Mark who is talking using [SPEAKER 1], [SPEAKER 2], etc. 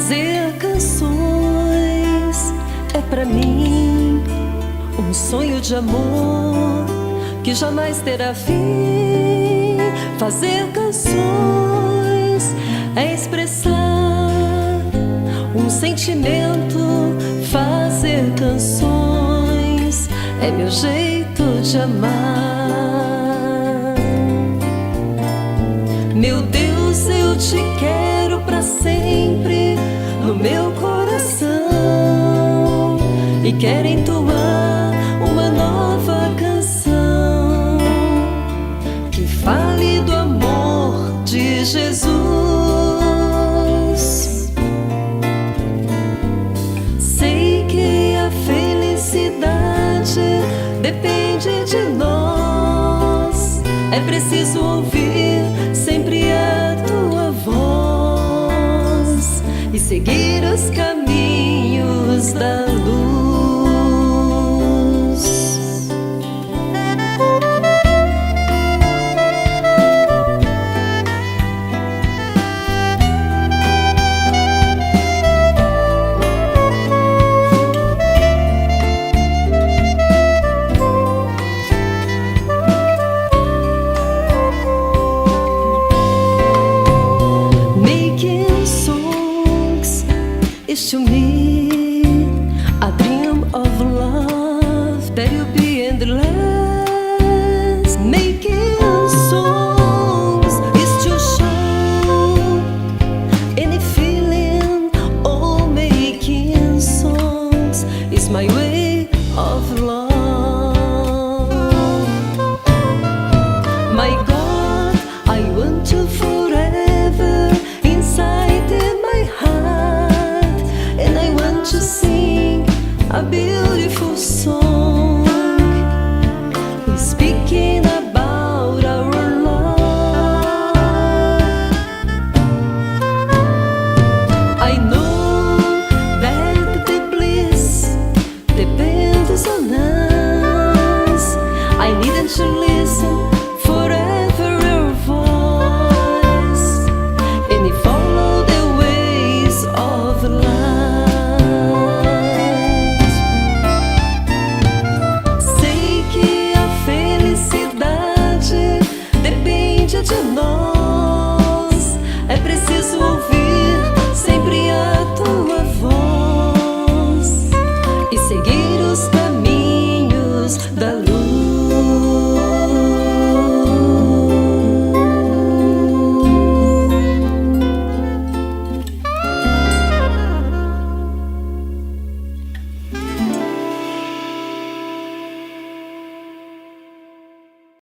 [SPEAKER 1] Fazer canções é pra mim um sonho de amor que jamais terá fim. Fazer canções é expressar um sentimento. Fazer canções é meu jeito de amar. Meu Deus, eu te quero pra sempre no meu coração e quero entoar uma nova canção que fale do amor de Jesus. Sei que a felicidade depende de nós. É preciso ouvir sempre a tua voz e seguir os caminhos da luz. Is to me a dream of love that you'll be endless. Making songs is to show any feeling. Oh, making songs is my way of love. My God, I want to forever inside my heart, and I want to sing a beautiful song speaking about our love. I know that the bliss depends on us. I needn't to listen forever your voice and follow the ways of light. Sei que a felicidade depende de nós.